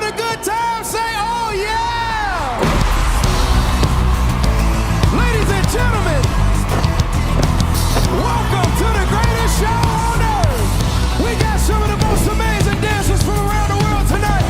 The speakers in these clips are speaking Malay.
a good time, say oh yeah! Ladies and gentlemen, welcome to the greatest show on earth. We got some of the most amazing dancers from around the world tonight.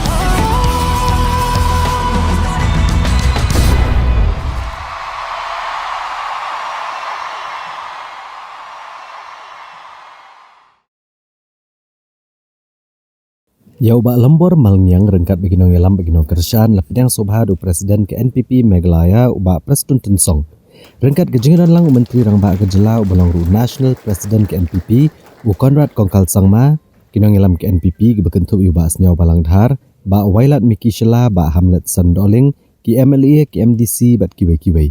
Ya ubak lembor malngiang rengkat begino ngelam begino kersan lepedang sobhadu Presiden ke NPP Meghalaya ubak Preston Tensong. Rengkat kejingan lang Menteri Rangbak Kejela ubalong ru National Presiden ke NPP u Conrad Kongkal Sangma kino ngelam ke NPP gebekentup ubak senyau balang dhar ba Wailat Miki Shela ba Hamlet Sandoling ki MLA ki MDC bat kiwai-kiwai.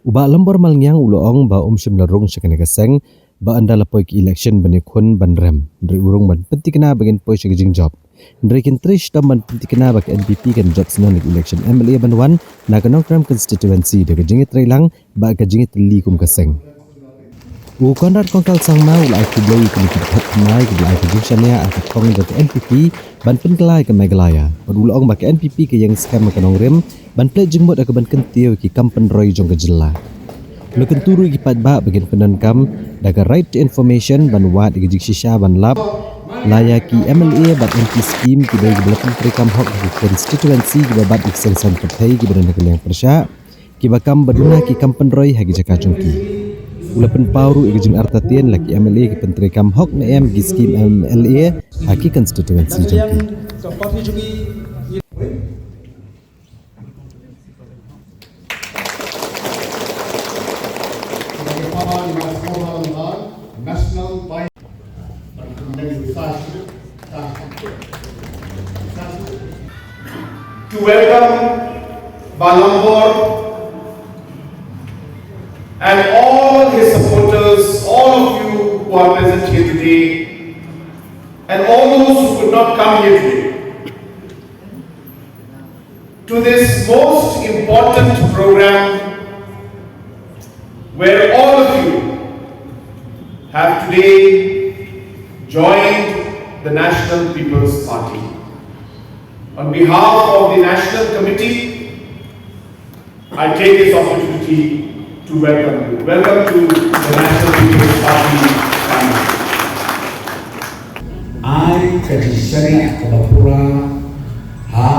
Ubak lembor malngiang uloong ba Shimlarung syakane keseng ba anda lepoi ki election benikun bandrem dari urung ban pentikna bagian poi syaging job dari kintrish tam ban pentikna bak NPP kan job senon election MLA banwan na kanong tram constituency de gejingit reilang ba gejingit li kum keseng u Conrad Kongkal Sangma ulai kublai kenikit hatmai kublai kejingshania atak kong dari NPP ban penkelai ke Meghalaya ban ulong bak NPP ke yang scam kanong rem ban play jengmot ak ban kentiu ki kampen roy jong kejela Lekan turu ipat ba bagian penankam daga right to information ban wat gejik shisha ban lab layaki MLA bat MP scheme ki bagi belakang perikam hok di constituency ki babat iksen-sen partai ki berana keliang persya ki bakam baduna ki kampen roy hagi jaka jongki ulapan pauru igejing artatien laki MLA ki pentrikam hok na em ki scheme MLA haki constituency jongki national by to welcome Balambor and all his supporters, all of you who are present here today, and all those who could not come here today, to this most important program where all of you have today joined the National People's Party. On behalf of the National Committee, I take this opportunity to welcome you. Welcome to the National People's Party family. I, Kadisari Kabapura, Ha,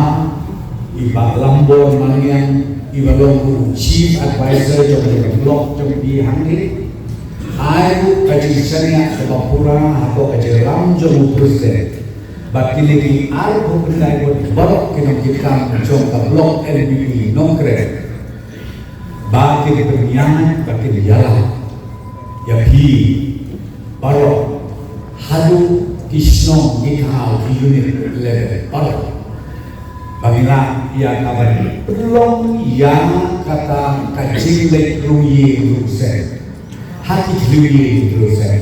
Iba Lambor Mangyang, Iba Longku, Chief Advisor of the Block of the Hungary, I Kadisari Kabapura, Hako Kajeram Jomu President, but Kiliki Arko Pendai Barok Kinokikam Jongka Block NPP Nongkre. Bagi penyanyi, bagi jalan, ya bi, baru hadu kisno nikah di unit level baru. Bagilah ia kabar belum yang kata kacing lek luye lusen, hati luye lusen.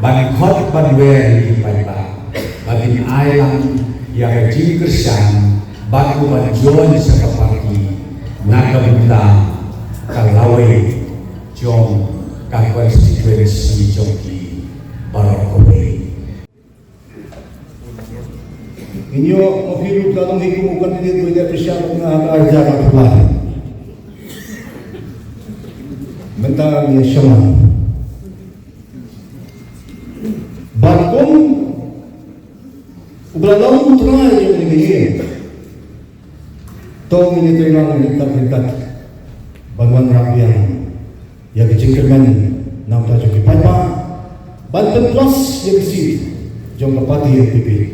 Bagi khot banwer di payah, bagi ayam yang kacing kersan, bagi banjuan sekapati, nakamita. Kalawai jong constituency jong di Barokowe. Inyo ofiru dalam hikum bukan ini tidak persiapan ajar apa. Bentar ya syama. Bakom ubladam try yang ini. Tong ini terang dekat. Bantuan rakyat yang kecingkerman nam tajuk ipapa bantuan plus yang si jom kapati yang pipi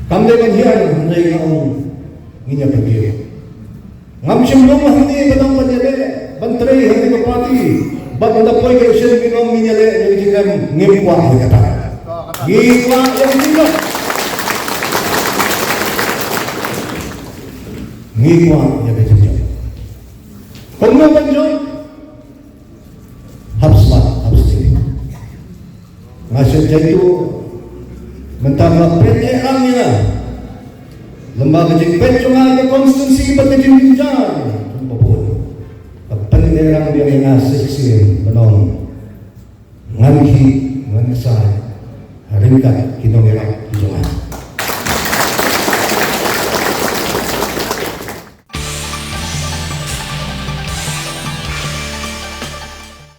kamde banhian nai ngau nginya pergi ngam simlong hindi banang panyale bantray hindi kapati baganda poy kay siya binom minyale yang kecingkerm ngimwa ang kata ngimwa yang tinggal ngimwa yang kecingkerm Kung naman yun, habis tinggi. Ngasih itu, mentama PTM nila. Lembaga jengpet yung nga konstansi pati jengpinjan. Kapag nilang yung nasiksir, manong nganhi, ngansay, haringkat, kinongirak, kinongan.